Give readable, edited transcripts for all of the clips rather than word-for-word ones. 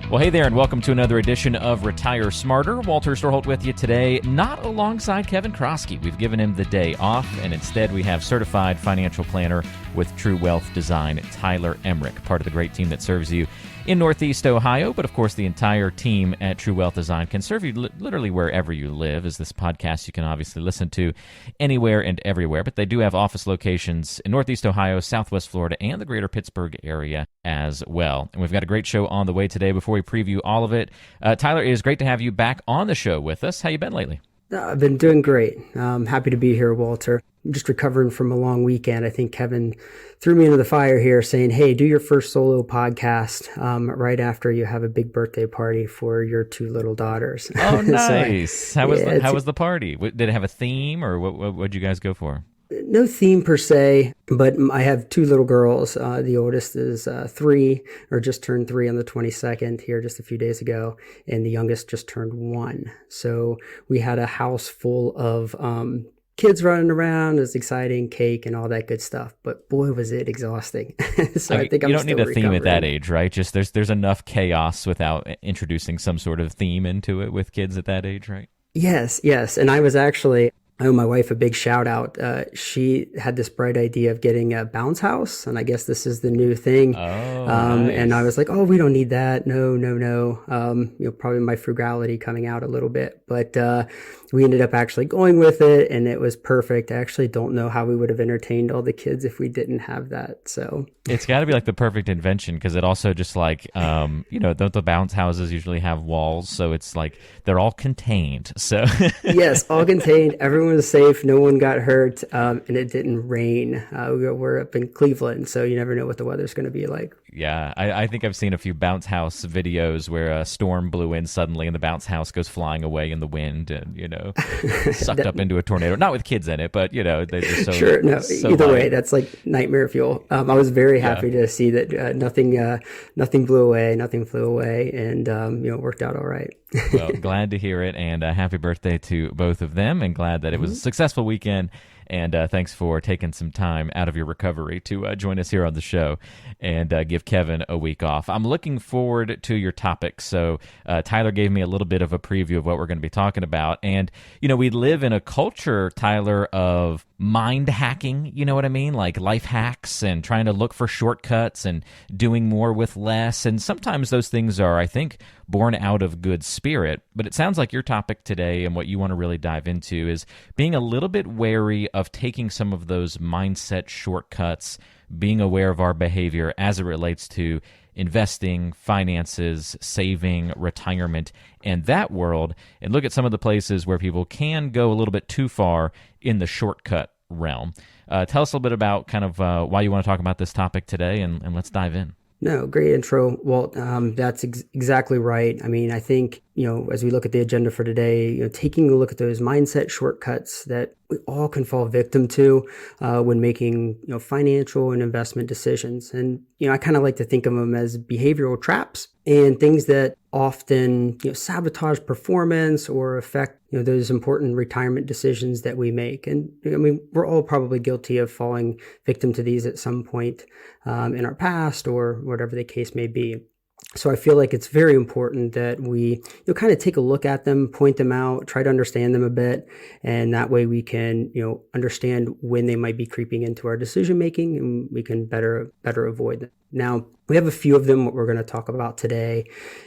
Well, hey there, and welcome to another edition of Retire Smarter. Walter Storholt with you today, not alongside Kevin Kroski. We've given him the day off, and instead we have certified financial planner with True Wealth Design, Tyler Emrick, part of the great team that serves you in Northeast Ohio. But of course, the entire team at True Wealth Design can serve you literally wherever you live, as this podcast you can obviously listen to anywhere and everywhere. But they do have office locations in Northeast Ohio, Southwest Florida, and the greater Pittsburgh area as well. And we've got a great show on the way today. Before we preview all of it, Tyler, it is great to have you back on the show with us. How you been lately? I've been doing great. I'm happy to be here, Walter. I'm just recovering from a long weekend. I think Kevin threw me into the fire here saying, hey, do your first solo podcast right after you have a big birthday party for your two little daughters. Oh, nice. How was the party? Did it have a theme, or what'd you guys go for? No theme per se, but I have two little girls. The oldest is 3, or just turned 3 on the 22nd here just a few days ago, and the youngest just turned 1. So we had a house full of kids running around. It was exciting, cake and all that good stuff. But boy, was it exhausting. So I think you don't need a theme at that recovering. age, right? Just there's enough chaos without introducing some sort of theme into it with kids at that age, right? Yes. And I owe my wife a big shout out. She had this bright idea of getting a bounce house, and I guess this is the new thing. Oh, nice. And I was like, oh, we don't need that. No. Probably my frugality coming out a little bit, but we ended up actually going with it, and it was perfect. I actually don't know how we would have entertained all the kids if we didn't have that. So it's got to be like the perfect invention, because it also just like, don't the bounce houses usually have walls? So it's like they're all contained. So yes, all contained. Everyone was safe. No one got hurt, and it didn't rain. We're up in Cleveland, so you never know what the weather's going to be like. Yeah, I think I've seen a few bounce house videos where a storm blew in suddenly and the bounce house goes flying away in the wind and, sucked up into a tornado. Not with kids in it, but, they're just so sure. No, so either light. way, that's like nightmare fuel. I was very happy to see that nothing blew away, nothing flew away, and it worked out all right. Well, glad to hear it, and happy birthday to both of them, and glad that it was a successful weekend. And thanks for taking some time out of your recovery to join us here on the show and give Kevin a week off. I'm looking forward to your topics. So Tyler gave me a little bit of a preview of what we're going to be talking about. And, we live in a culture, Tyler, of mind hacking, you know what I mean? Like life hacks and trying to look for shortcuts and doing more with less. And sometimes those things are, I think, born out of good spirit. But it sounds like your topic today and what you want to really dive into is being a little bit wary of taking some of those mindset shortcuts, being aware of our behavior as it relates to investing, finances, saving, retirement, and that world, and look at some of the places where people can go a little bit too far in the shortcut realm. Tell us a little bit about kind of why you want to talk about this topic today, and let's dive in. No, great intro, Walt. That's exactly right. I mean, I think, as we look at the agenda for today, taking a look at those mindset shortcuts that we all can fall victim to when making, financial and investment decisions. And, I kind of like to think of them as behavioral traps and things that often, sabotage performance or affect, those important retirement decisions that we make. And I mean, we're all probably guilty of falling victim to these at some point in our past or whatever the case may be. So I feel like it's very important that we kind of take a look at them, point them out, try to understand them a bit. And that way we can, understand when they might be creeping into our decision making, and we can better avoid them. Now, we have a few of them what we're going to talk about today.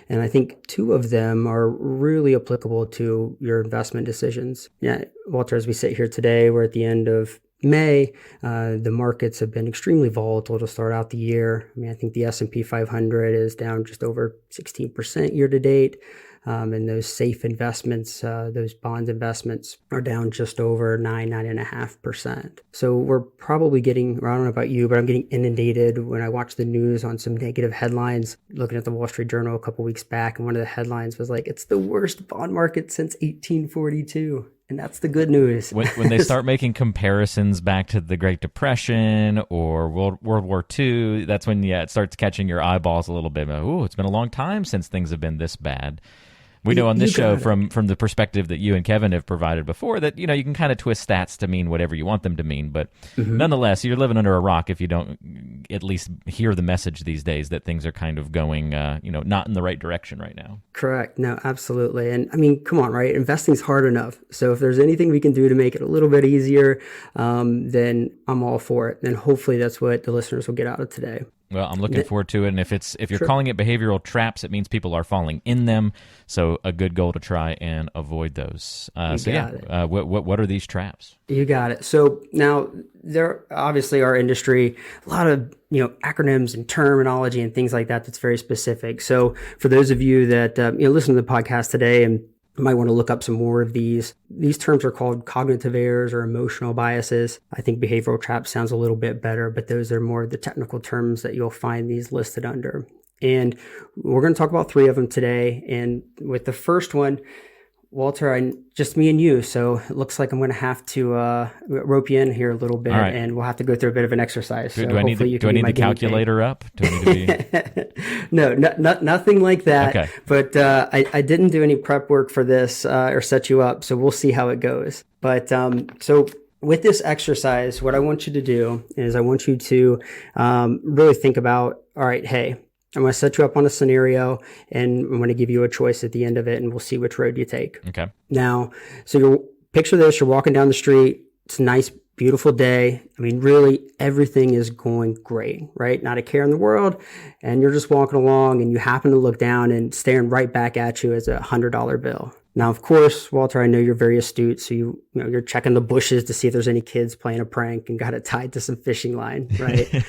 And I think 2 of them are really applicable to your investment decisions. Yeah, Walter, as we sit here today, we're at the end of May. The markets have been extremely volatile to start out the year. I mean, I think the S&P 500 is down just over 16% year to date. And those safe investments, those bond investments are down just over 9.5%. So we're probably getting, or I don't know about you, but I'm getting inundated when I watch the news on some negative headlines. Looking at the Wall Street Journal a couple weeks back, and one of the headlines was like, it's the worst bond market since 1842. And that's the good news. When they start making comparisons back to the Great Depression or World War II, that's when, it starts catching your eyeballs a little bit. Oh, it's been a long time since things have been this bad. We know on this show from the perspective that you and Kevin have provided before that, you can kind of twist stats to mean whatever you want them to mean. But nonetheless, you're living under a rock if you don't at least hear the message these days that things are kind of going, not in the right direction right now. Correct. No, absolutely. And I mean, come on, right? Investing's hard enough. So if there's anything we can do to make it a little bit easier, then I'm all for it. And hopefully that's what the listeners will get out of today. Well, I'm looking forward to it. And if you're calling it behavioral traps, it means people are falling in them. So a good goal to try and avoid those. What are these traps? You got it. So now there obviously our industry, a lot of acronyms and terminology and things like that that's very specific. So for those of you that listen to the podcast today and might want to look up some more of these. These terms are called cognitive errors or emotional biases. I think behavioral traps sounds a little bit better, but those are more the technical terms that you'll find these listed under. And we're going to talk about 3 of them today. And with the first one, Walter, just me and you. So it looks like I'm going to have to rope you in here a little bit, right. And we'll have to go through a bit of an exercise. Do I need the calculator up? Do I need to be... No, nothing like that. Okay. But I didn't do any prep work for this or set you up, so we'll see how it goes. But so with this exercise, what I want you to do is I want you to really think about, all right, hey, I'm going to set you up on a scenario and I'm going to give you a choice at the end of it and we'll see which road you take. Okay. Now, so picture this, you're walking down the street. It's a nice, beautiful day. I mean, really everything is going great, right? Not a care in the world. And you're just walking along and you happen to look down and staring right back at you is a $100 bill. Now, of course, Walter, I know you're very astute. So you're checking the bushes to see if there's any kids playing a prank and got it tied to some fishing line, right?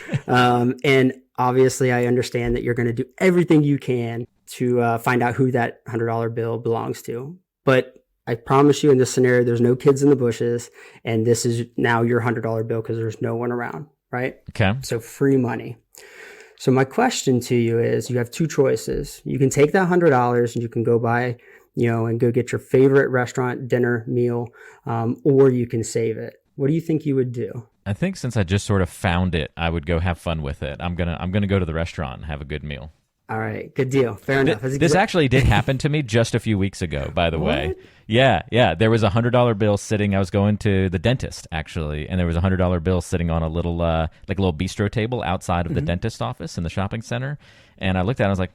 And obviously, I understand that you're going to do everything you can to find out who that $100 bill belongs to. But I promise you in this scenario, there's no kids in the bushes. And this is now your $100 bill because there's no one around, right? Okay. So free money. So my question to you is, you have 2 choices. You can take that $100 and you can go buy, and go get your favorite restaurant dinner meal, or you can save it. What do you think you would do? I think since I just sort of found it, I would go have fun with it. I'm gonna go to the restaurant and have a good meal. All right, good deal. Fair enough. This actually did happen to me just a few weeks ago, by the way. Yeah. There was a $100 bill sitting. I was going to the dentist actually, and there was a $100 bill sitting on a little little bistro table outside of the dentist office in the shopping center. And I looked at it, I was like,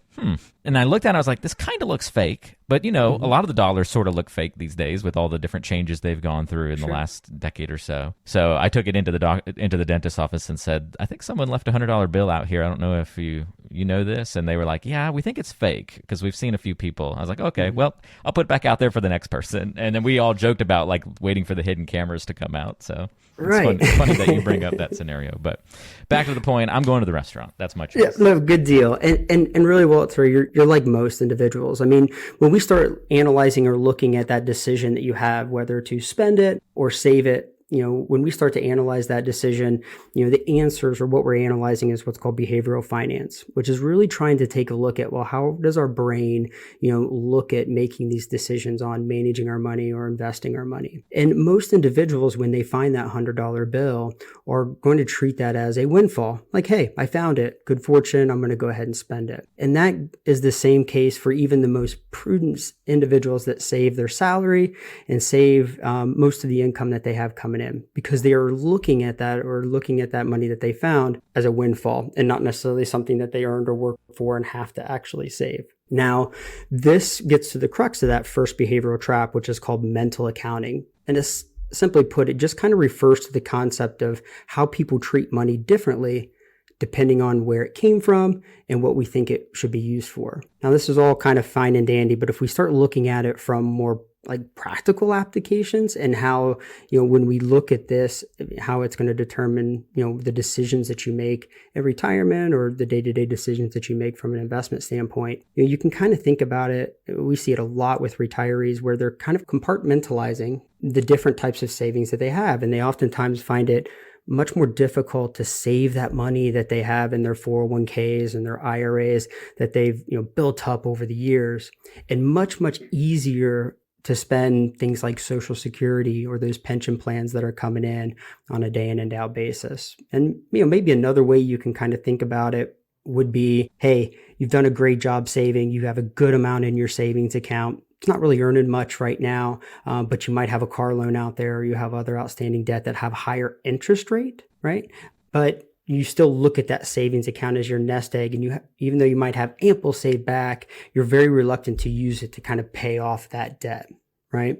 And I looked at it, I was like, this kind of looks fake. But, a lot of the dollars sort of look fake these days with all the different changes they've gone through in the last decade or so. So I took it into the dentist's office and said, I think someone left a $100 bill out here. I don't know if you know this. And they were like, yeah, we think it's fake because we've seen a few people. I was like, okay, well, I'll put it back out there for the next person. And then we all joked about like waiting for the hidden cameras to come out. So it's funny that you bring up that scenario. But back to the point, I'm going to the restaurant. That's my choice. Yeah, no, good deal. And really, Walter, you're like most individuals. I mean, when we start analyzing or looking at that decision that you have, whether to spend it or save it, when we start to analyze that decision, the answers or what we're analyzing is what's called behavioral finance, which is really trying to take a look at, well, how does our brain, look at making these decisions on managing our money or investing our money? And most individuals, when they find that $100 bill, are going to treat that as a windfall. Like, hey, I found it. Good fortune. I'm going to go ahead and spend it. And that is the same case for even the most prudent individuals that save their salary and save most of the income that they have coming in, because they are looking at that money that they found as a windfall and not necessarily something that they earned or worked for and have to actually save. Now, this gets to the crux of that first behavioral trap, which is called mental accounting. And it's, simply put, it just kind of refers to the concept of how people treat money differently depending on where it came from and what we think it should be used for. Now, this is all kind of fine and dandy, but if we start looking at it from more like practical applications and how, when we look at this, how it's going to determine, the decisions that you make in retirement or the day-to-day decisions that you make from an investment standpoint, you can kind of think about it. We see it a lot with retirees where they're kind of compartmentalizing the different types of savings that they have. And they oftentimes find it much more difficult to save that money that they have in their 401ks and their IRAs that they've, built up over the years, and much, much easier to spend things like Social Security or those pension plans that are coming in on a day in and out basis. And, maybe another way you can kind of think about it would be, hey, you've done a great job saving. You have a good amount in your savings account. It's not really earning much right now, but you might have a car loan out there, or you have other outstanding debt that have higher interest rate, right? But you still look at that savings account as your nest egg, and even though you might have ample saved back, you're very reluctant to use it to kind of pay off that debt. Right.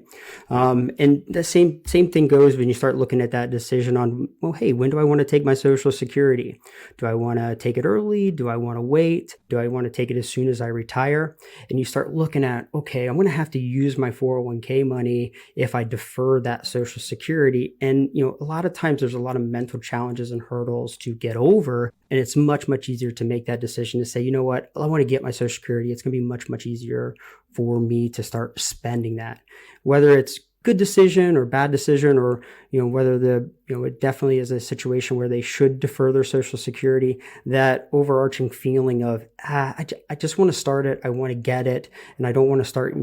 And the same thing goes when you start looking at that decision on, well, hey, when do I want to take my Social Security? Do I want to take it early? Do I want to wait? Do I want to take it as soon as I retire? And you start looking at, okay, I'm going to have to use my 401k money if I defer that Social Security. And, a lot of times there's a lot of mental challenges and hurdles to get over. And it's much, much easier to make that decision to say, you know what, I want to get my Social Security. It's going to be much, much easier for me to start spending that, whether it's good decision or bad decision, or, whether it definitely is a situation where they should defer their Social Security. That overarching feeling of, I just want to start it. I want to get it. And I don't want to start,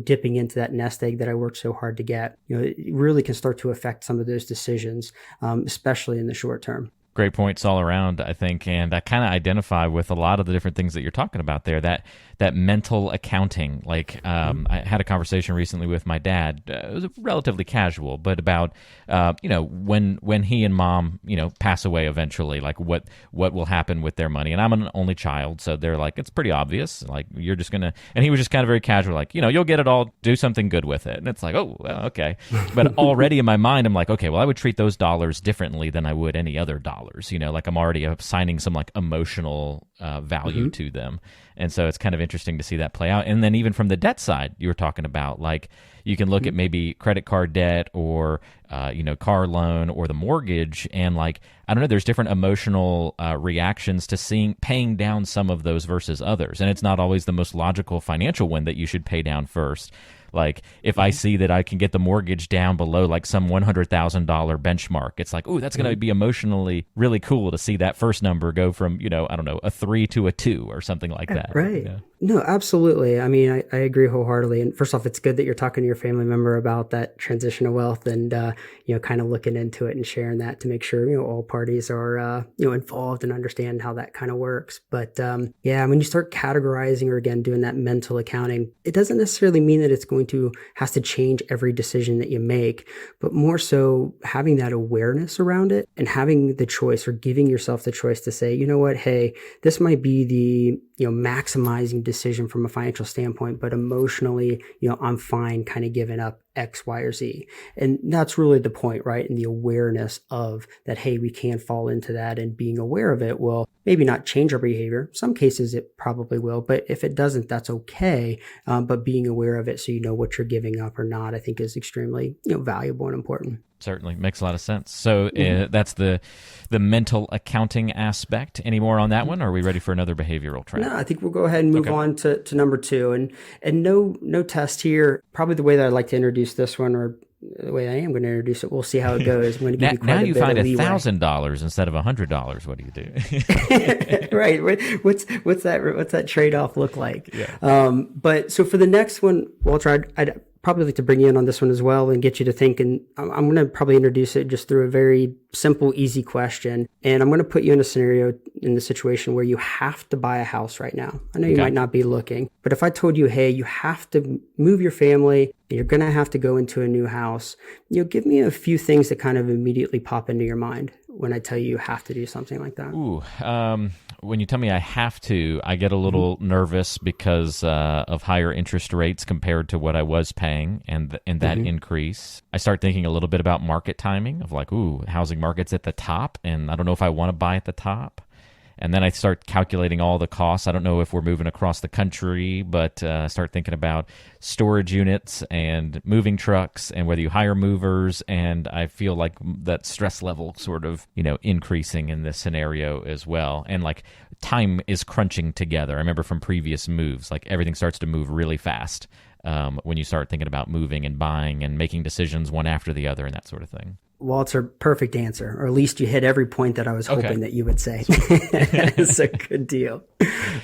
dipping into that nest egg that I worked so hard to get. It really can start to affect some of those decisions, especially in the short term. Great points all around, I think, and I kind of identify with a lot of the different things that you're talking about there. That mental accounting. Like, I had a conversation recently with my dad. It was relatively casual, but about when he and mom pass away eventually, like what will happen with their money. And I'm an only child, so they're like, it's pretty obvious. Like, you're just gonna. And he was just kind of very casual, like, you'll get it all, do something good with it. And it's like, oh, well, okay. But already in my mind, I'm like, okay, well, I would treat those dollars differently than I would any other dollars. Like I'm already assigning some like emotional value to them. And so it's kind of interesting to see that play out. And then even from the debt side, you were talking about, like, you can look at maybe credit card debt or, car loan or the mortgage. And like, I don't know, there's different emotional reactions to paying down some of those versus others. And it's not always the most logical financial one that you should pay down first. Like, if I see that I can get the mortgage down below like some $100,000 benchmark, it's like, ooh, that's going to be emotionally really cool to see that first number go from, I don't know, a 3 to a 2 or something like that. Right. No, absolutely. I mean, I agree wholeheartedly. And first off, it's good that you're talking to your family member about that transition of wealth and, kind of looking into it and sharing that to make sure, all parties are, involved and understand how that kind of works. But when you start categorizing or again, doing that mental accounting, it doesn't necessarily mean that it's has to change every decision that you make, but more so having that awareness around it and having the choice or giving yourself the choice to say, you know what, hey, this might be the, maximizing decision from a financial standpoint, but emotionally, I'm fine kind of giving up X, Y, or Z. And that's really the point, right? And the awareness of that, hey, we can fall into that, and being aware of it will maybe not change our behavior. Some cases it probably will, but if it doesn't, that's okay. But being aware of it so you know what you're giving up or not, I think is extremely, valuable and important. Certainly makes a lot of sense. So that's the mental accounting aspect. Any more on that one? Or are we ready for another behavioral track? No, I think we'll go ahead and move on to number 2. And no test here. Probably the way that I'd like to introduce this one, or the way I am going to introduce it, we'll see how it goes. I'm going to give you quite now a you bit find of leeway. $1,000 instead of $100. What do you do? Right. What's that trade-off look like? Yeah. But so for the next one, Walter, I'd probably like to bring you in on this one as well and get you to think. And I'm going to probably introduce it just through a very simple, easy question. And I'm going to put you in a scenario, in the situation where you have to buy a house right now. I know you might not be looking, but if I told you, hey, you have to move your family, you're going to have to go into a new house, give me a few things that kind of immediately pop into your mind when I tell you have to do something like that. Ooh, when you tell me I have to, I get a little nervous because of higher interest rates compared to what I was paying, and that increase. I start thinking a little bit about market timing of like, ooh, housing market's at the top, and I don't know if I want to buy at the top. And then I start calculating all the costs. I don't know if we're moving across the country, but I start thinking about storage units and moving trucks and whether you hire movers. And I feel like that stress level sort of, increasing in this scenario as well. And like time is crunching together. I remember from previous moves, like everything starts to move really fast when you start tking about moving and buying and making decisions one after the other and that sort of thing. Walter, perfect answer, or at least you hit every point that I was hoping that you would say. It's a good deal.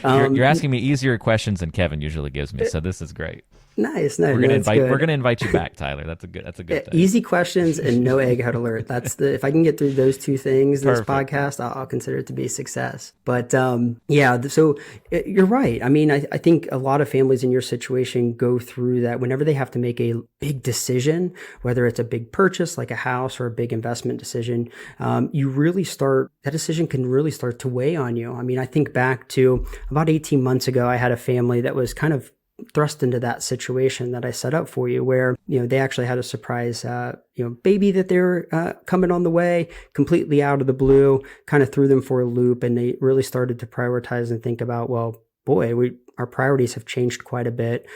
You're asking me easier questions than Kevin usually gives me, so this is great. Nice. No, We're no, gonna it's invite we're good. gonna invite you back, Tyler. That's a good thing. Easy questions and no egghead alert. If I can get through those two things in this Perfect. podcast, I'll consider it to be a success. But yeah, so you're right. I mean, I think a lot of families in your situation go through that whenever they have to make a big decision, whether it's a big purchase like a house or a big investment decision, that decision can really start to weigh on you. I mean, I think back to about 18 months ago, I had a family that was kind of thrust into that situation that I set up for you, where they actually had a surprise baby that they were coming on the way, completely out of the blue, kind of threw them for a loop, and they really started to prioritize and think about, well, boy, our priorities have changed quite a bit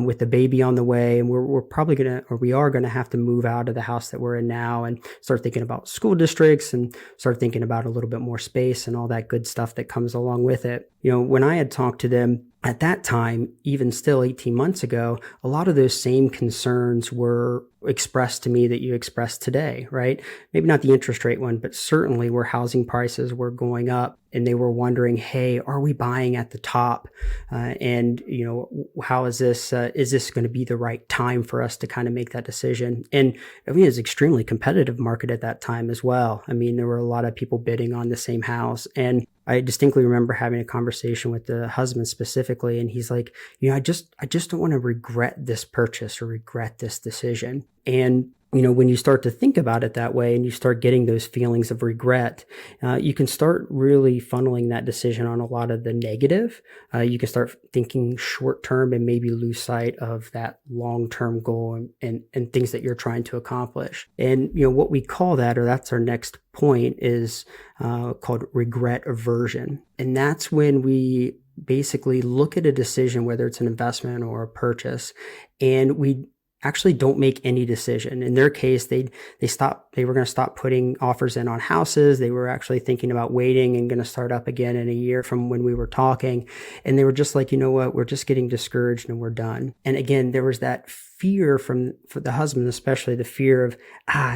with the baby on the way, and we are gonna have to move out of the house that we're in now and start thinking about school districts and start thinking about a little bit more space and all that good stuff that comes along with it. When I had talked to them at that time, even still 18 months ago, a lot of those same concerns were expressed to me that you expressed today, right? Maybe not the interest rate one, but certainly where housing prices were going up, and they were wondering, hey, are we buying at the top? And how is this going to be the right time for us to kind of make that decision? And I mean, it was an extremely competitive market at that time as well. I mean, there were a lot of people bidding on the same house, and I distinctly remember having a conversation with the husband specifically, and he's like, I just don't want to regret this purchase or regret this decision. And when you start to think about it that way and you start getting those feelings of regret, you can start really funneling that decision on a lot of the negative. You can start thinking short term and maybe lose sight of that long term goal and things that you're trying to accomplish. And what we call that, or that's our next point, is called regret aversion. And that's when we basically look at a decision, whether it's an investment or a purchase, and we actually don't make any decision. In their case, they were going to stop putting offers in on houses. They were actually thinking about waiting and going to start up again in a year from when we were talking. And they were just like, you know what, we're just getting discouraged and we're done. And again, there was that fear for the husband, especially the fear of,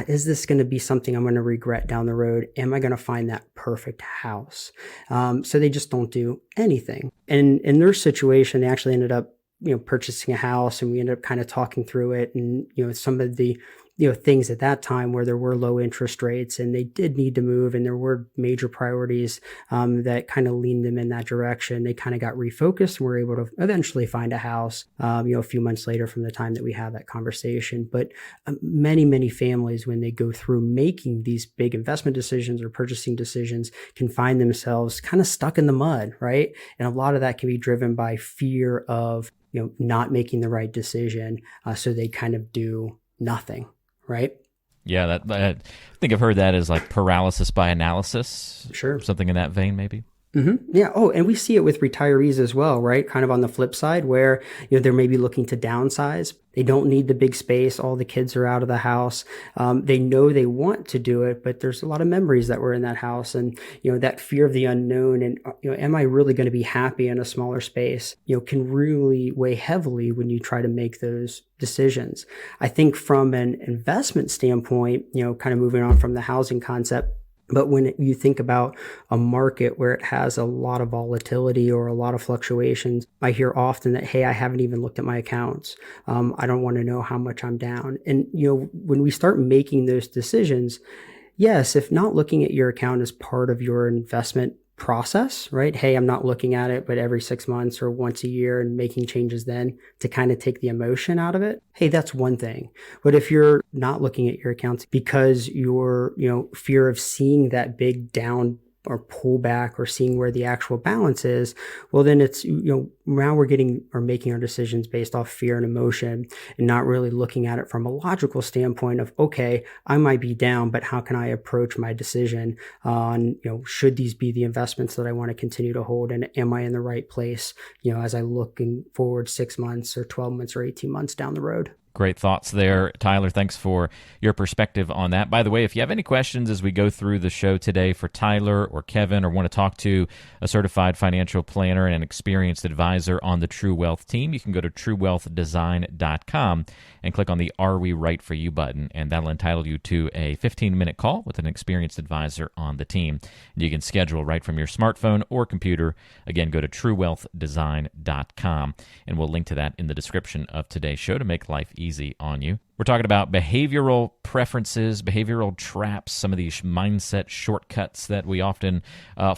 is this going to be something I'm going to regret down the road? Am I going to find that perfect house? So they just don't do anything. And in their situation, they actually ended up purchasing a house, and we ended up kind of talking through it, and some of the things at that time where there were low interest rates and they did need to move, and there were major priorities that kind of leaned them in that direction. They kind of got refocused and were able to eventually find a house a few months later from the time that we had that conversation. But many families, when they go through making these big investment decisions or purchasing decisions, can find themselves kind of stuck in the mud, right? And a lot of that can be driven by fear of not making the right decision, so they kind of do nothing, right? Yeah, I think I've heard that as like paralysis by analysis. Sure. Something in that vein, maybe. Mm-hmm. Yeah. Oh, and we see it with retirees as well, right? Kind of on the flip side, where they're maybe looking to downsize. They don't need the big space. All the kids are out of the house. They know they want to do it, but there's a lot of memories that were in that house, and that fear of the unknown, and am I really going to be happy in a smaller space? Can really weigh heavily when you try to make those decisions. I think from an investment standpoint, kind of moving on from the housing concept. But when you think about a market where it has a lot of volatility or a lot of fluctuations, I hear often that, hey, I haven't even looked at my accounts. I don't want to know how much I'm down. And, when we start making those decisions, yes, if not looking at your account as part of your investment process, right? Hey, I'm not looking at it, but every 6 months or once a year and making changes then to kind of take the emotion out of it. Hey, that's one thing. But if you're not looking at your accounts because your, fear of seeing that big down or pullback or seeing where the actual balance is, well, then it's, now we're making our decisions based off fear and emotion and not really looking at it from a logical standpoint of, okay, I might be down, but how can I approach my decision on, should these be the investments that I want to continue to hold? And am I in the right place, as I looking forward 6 months or 12 months or 18 months down the road? Great thoughts there, Tyler. Thanks for your perspective on that. By the way, if you have any questions as we go through the show today for Tyler or Kevin, or want to talk to a certified financial planner and an experienced advisor on the True Wealth team, you can go to truewealthdesign.com and click on the Are We Right For You button, and that'll entitle you to a 15-minute call with an experienced advisor on the team. You can schedule right from your smartphone or computer. Again, go to truewealthdesign.com, and we'll link to that in the description of today's show to make life easy on you. We're talking about behavioral preferences, behavioral traps, some of these mindset shortcuts that we often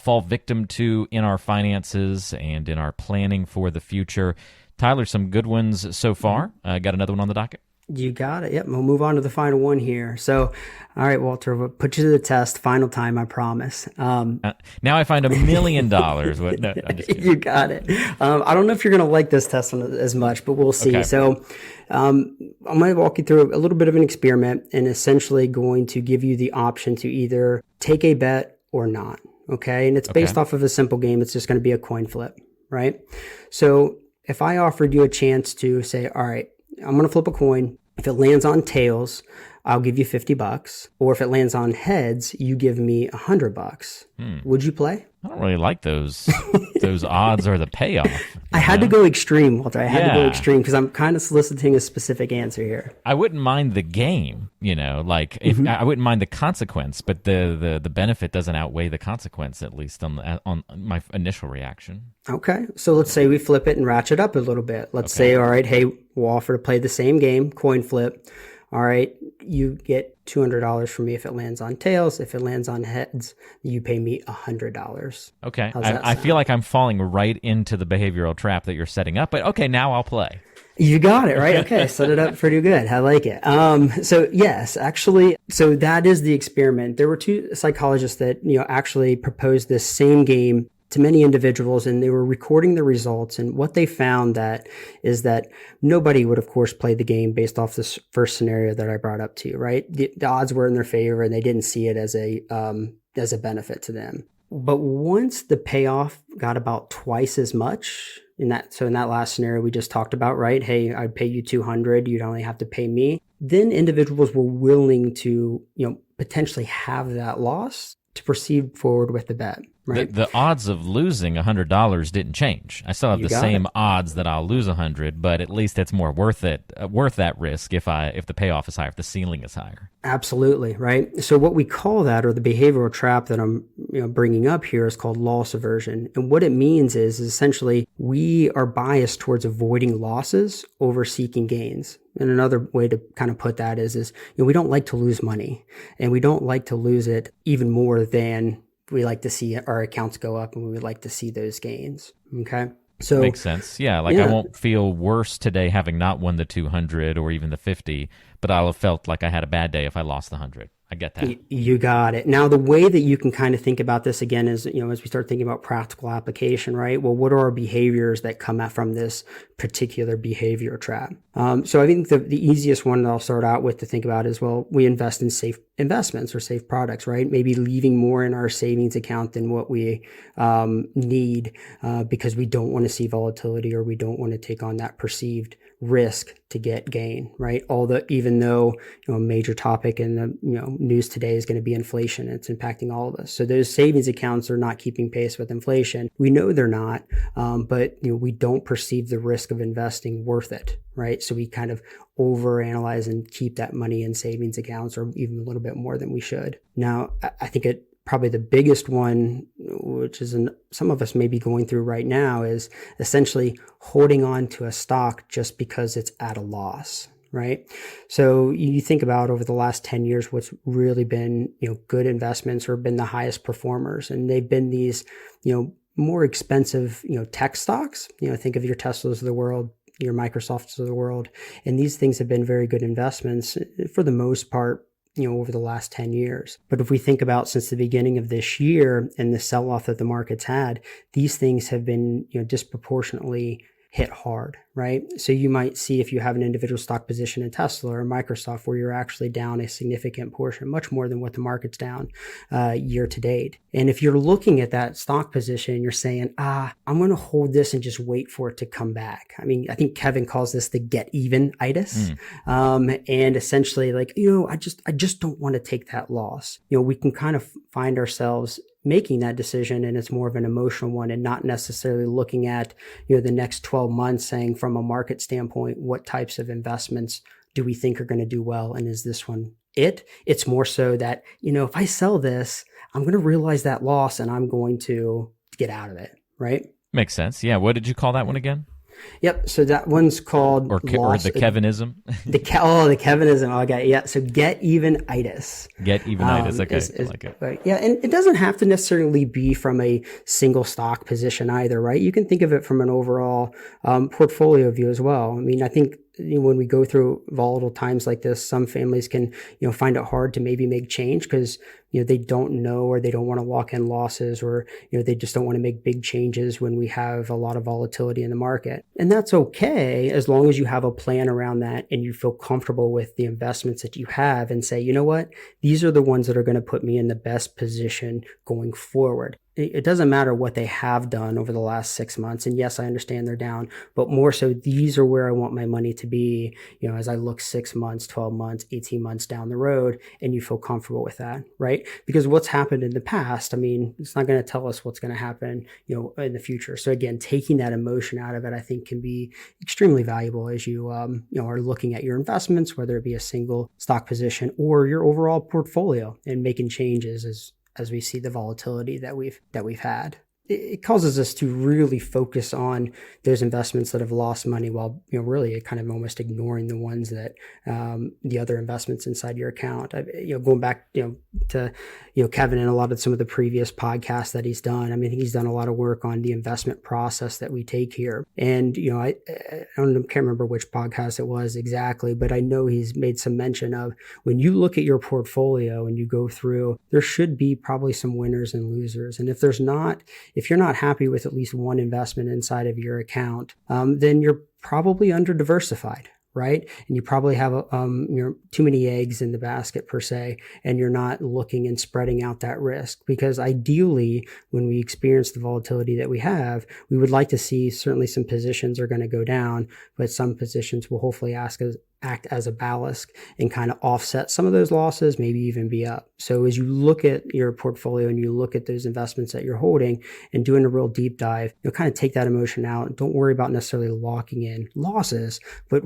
fall victim to in our finances and in our planning for the future. Tyler, some good ones so far. Got another one on the docket? You got it. Yep. We'll move on to the final one here. So, all right, Walter, we'll put you to the test. Final time, I promise. Now I find $1 million. No, I'm just kidding. You got it. I don't know if you're going to like this test one as much, but we'll see. Okay. So I'm going to walk you through a little bit of an experiment and essentially going to give you the option to either take a bet or not. Okay. And it's based off of a simple game. It's just going to be a coin flip, right? So if I offered you a chance to say, all right, I'm going to flip a coin. If it lands on tails, I'll give you $50. Or if it lands on heads, you give me $100. Would you play? I don't really like those odds or the payoff. I had to go extreme, Walter. I had to go extreme because I'm kind of soliciting a specific answer here. I wouldn't mind the game, like if I wouldn't mind the consequence, but the benefit doesn't outweigh the consequence, at least on my initial reaction. Okay, so let's say we flip it and ratchet up a little bit. Let's say, all right, hey, we'll offer to play the same game, coin flip. All right, you get $200 from me if it lands on tails. If it lands on heads, you pay me $100. Okay, I feel like I'm falling right into the behavioral trap that you're setting up, but okay, now I'll play. You got it, right? Okay, set it up pretty good. I like it. So yes, actually, so that is the experiment. There were two psychologists that, actually proposed this same game to many individuals, and they were recording the results. And what they found is that nobody would, of course, play the game based off this first scenario that I brought up to you, right? The odds were in their favor, and they didn't see it as a benefit to them. But once the payoff got about twice as much, in that last scenario we just talked about, right? Hey, I'd pay you $200, you'd only have to pay me. Then individuals were willing to, potentially have that loss to proceed forward with the bet. Right. The odds of losing $100 didn't change. I still have the same odds that I'll lose $100, but at least it's more worth that risk if the payoff is higher, if the ceiling is higher. Absolutely, right? So what we call that, or the behavioral trap that I'm bringing up here, is called loss aversion. And what it means is essentially we are biased towards avoiding losses over seeking gains. And another way to kind of put that is we don't like to lose money, and we don't like to lose it even more than we like to see our accounts go up, and we would like to see those gains. Okay. So makes sense. Yeah. I won't feel worse today having not won the 200 or even the 50, but I'll have felt like I had a bad day if I lost the 100. I get that. You got it. Now, the way that you can kind of think about this again is, as we start thinking about practical application, right? Well, what are our behaviors that come out from this particular behavior trap? So I think the easiest one that I'll start out with to think about is, well, we invest in safe investments or safe products, right? Maybe leaving more in our savings account than what we need because we don't want to see volatility, or we don't want to take on that perceived risk to get gain, right? Even though a major topic in the news today is going to be inflation, it's impacting all of us. So those savings accounts are not keeping pace with inflation. We know they're not, but we don't perceive the risk of investing worth it, right? So we kind of overanalyze and keep that money in savings accounts, or even a little bit more than we should. Now, I think probably the biggest one, which is some of us may be going through right now, is essentially holding on to a stock just because it's at a loss, right? So you think about over the last 10 years, what's really been, good investments or been the highest performers. And they've been these, more expensive, tech stocks. Think of your Teslas of the world, your Microsofts of the world. And these things have been very good investments for the most part, over the last 10 years. But if we think about since the beginning of this year and the sell-off that the market's had, these things have been, disproportionately hit hard, right? So you might see if you have an individual stock position in Tesla or Microsoft where you're actually down a significant portion, much more than what the market's down year to date. And if you're looking at that stock position, you're saying, I'm going to hold this and just wait for it to come back. I mean, I think Kevin calls this the get-even-itis. And essentially like, I just don't want to take that loss. We can kind of find ourselves making that decision, and it's more of an emotional one and not necessarily looking at, the next 12 months saying from a market standpoint, what types of investments do we think are going to do well? And is this one it? It's more so that, if I sell this, I'm going to realize that loss and I'm going to get out of it, right? Makes sense. Yeah. What did you call that one again? Yep. So that one's called or the Kevinism. the Kevinism. Okay. Yeah. So get-even-itis. Get-even-itis. Okay. I like it. Right. Yeah. And it doesn't have to necessarily be from a single stock position either, right? You can think of it from an overall portfolio view as well. I mean, I think when we go through volatile times like this, some families can, find it hard to maybe make change because, they don't know, or they don't want to lock in losses, or, they just don't want to make big changes when we have a lot of volatility in the market. And that's okay as long as you have a plan around that and you feel comfortable with the investments that you have and say, you know what, these are the ones that are going to put me in the best position going forward. It doesn't matter what they have done over the last 6 months. And yes, I understand they're down, but more so these are where I want my money to be, as I look 6 months, 12 months, 18 months down the road, and you feel comfortable with that, right? Because what's happened in the past, I mean, it's not going to tell us what's going to happen, in the future. So again, taking that emotion out of it, I think can be extremely valuable as you, are looking at your investments, whether it be a single stock position or your overall portfolio, and making changes as we see the volatility that we've had. It causes us to really focus on those investments that have lost money while, really kind of almost ignoring the ones that, the other investments inside your account. Going back, to, Kevin and a lot of some of the previous podcasts that he's done. I mean, he's done a lot of work on the investment process that we take here. And, I can't remember which podcast it was exactly, but I know he's made some mention of when you look at your portfolio and you go through, there should be probably some winners and losers. And if you're not happy with at least one investment inside of your account, then you're probably under diversified, right? And you probably have too many eggs in the basket per se, and you're not looking and spreading out that risk. Because ideally, when we experience the volatility that we have, we would like to see certainly some positions are going to go down, but some positions will hopefully act as a ballast and kind of offset some of those losses, maybe even be up. So as you look at your portfolio and you look at those investments that you're holding and doing a real deep dive, kind of take that emotion out. Don't worry about necessarily locking in losses, but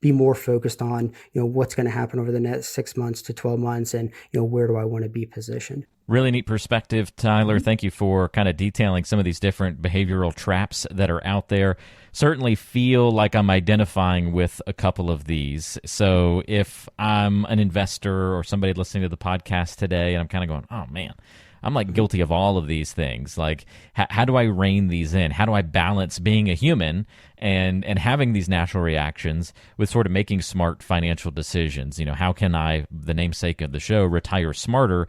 be more focused on, what's going to happen over the next 6 months to 12 months and, where do I want to be positioned. Really neat perspective, Tyler. Thank you for kind of detailing some of these different behavioral traps that are out there. Certainly feel like I'm identifying with a couple of these. So if I'm an investor or somebody listening to the podcast today and I'm kind of going, oh man, I'm like guilty of all of these things. Like, how do I rein these in? How do I balance being a human and having these natural reactions with sort of making smart financial decisions? How can I, the namesake of the show, retire smarter,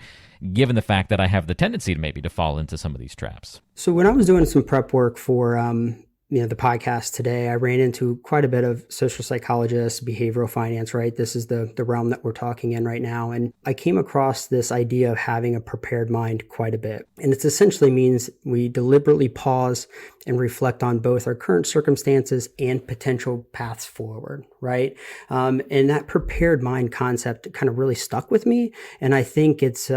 given the fact that I have the tendency to maybe to fall into some of these traps? So when I was doing some prep work for the podcast today, I ran into quite a bit of social psychologists, behavioral finance, right? This is the realm that we're talking in right now. And I came across this idea of having a prepared mind quite a bit. And it essentially means we deliberately pause and reflect on both our current circumstances and potential paths forward, right? And that prepared mind concept kind of really stuck with me. And I think it's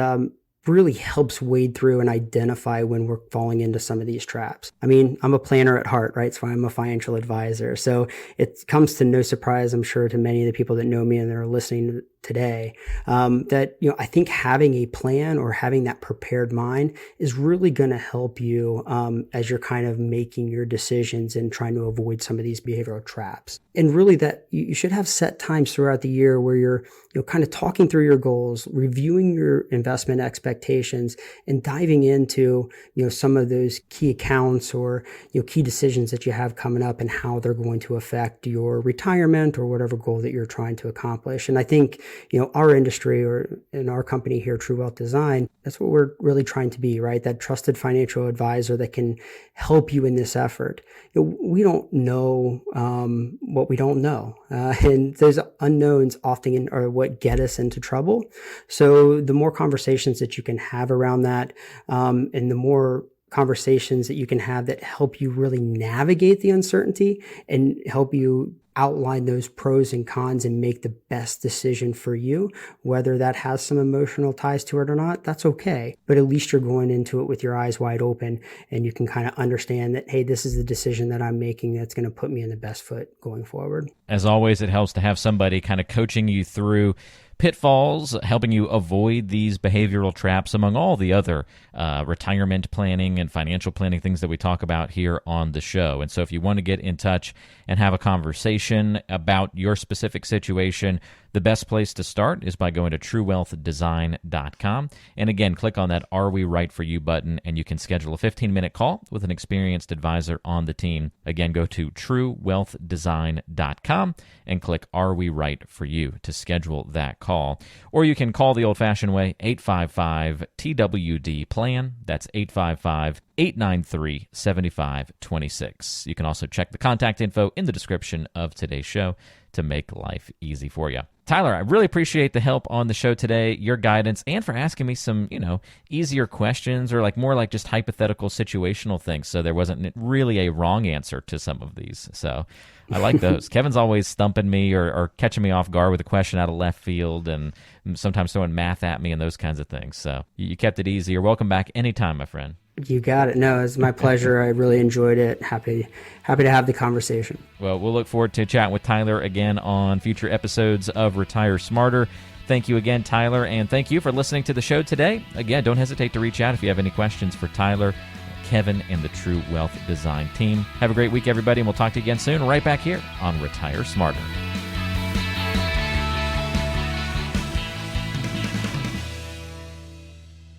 really helps wade through and identify when we're falling into some of these traps. I mean, I'm a planner at heart, right? So I'm a financial advisor. So it comes to no surprise, I'm sure, to many of the people that know me and that are listening today, that, I think having a plan or having that prepared mind is really going to help you as you're kind of making your decisions and trying to avoid some of these behavioral traps. And really that you should have set times throughout the year where you're, kind of talking through your goals, reviewing your investment expectations, and diving into, some of those key accounts or, key decisions that you have coming up and how they're going to affect your retirement or whatever goal that you're trying to accomplish. And I think, our industry, or in our company here, True Wealth Design, that's what we're really trying to be, right? That trusted financial advisor that can help you in this effort. We don't know what we don't know. And those unknowns often are what get us into trouble. So the more conversations that you can have around that, and the more conversations that you can have that help you really navigate the uncertainty and help you outline those pros and cons and make the best decision for you, whether that has some emotional ties to it or not, that's okay. But at least you're going into it with your eyes wide open, and you can kind of understand that, hey, this is the decision that I'm making that's going to put me in the best foot going forward. As always, it helps to have somebody kind of coaching you through pitfalls, helping you avoid these behavioral traps, among all the other retirement planning and financial planning things that we talk about here on the show. And so if you want to get in touch and have a conversation about your specific situation, the best place to start is by going to truewealthdesign.com. And again, click on that Are We Right For You button, and you can schedule a 15-minute call with an experienced advisor on the team. Again, go to truewealthdesign.com and click Are We Right For You to schedule that call. Or you can call the old-fashioned way, 855-TWD-PLAN. That's 855-893-7526. You can also check the contact info in the description of today's show to make life easy for you. Tyler, I really appreciate the help on the show today, your guidance, and for asking me some, easier questions, or more like just hypothetical situational things, so there wasn't really a wrong answer to some of these. So I like those. Kevin's always stumping me or catching me off guard with a question out of left field, and sometimes throwing math at me and those kinds of things. So you kept it easy. You're welcome back anytime, my friend. You got it. No, it's my pleasure. I really enjoyed it. Happy to have the conversation. Well, we'll look forward to chatting with Tyler again on future episodes of Retire Smarter. Thank you again, Tyler, and thank you for listening to the show today. Again, don't hesitate to reach out if you have any questions for Tyler, Kevin, and the True Wealth Design team. Have a great week, everybody, and we'll talk to you again soon, right back here on Retire Smarter.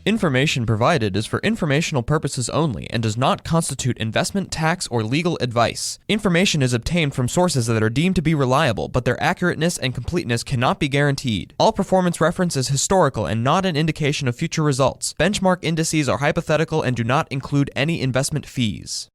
Information provided is for informational purposes only and does not constitute investment, tax, or legal advice. Information is obtained from sources that are deemed to be reliable, but their accurateness and completeness cannot be guaranteed. All performance reference is historical and not an indication of future results. Benchmark indices are hypothetical and do not include any investment fees.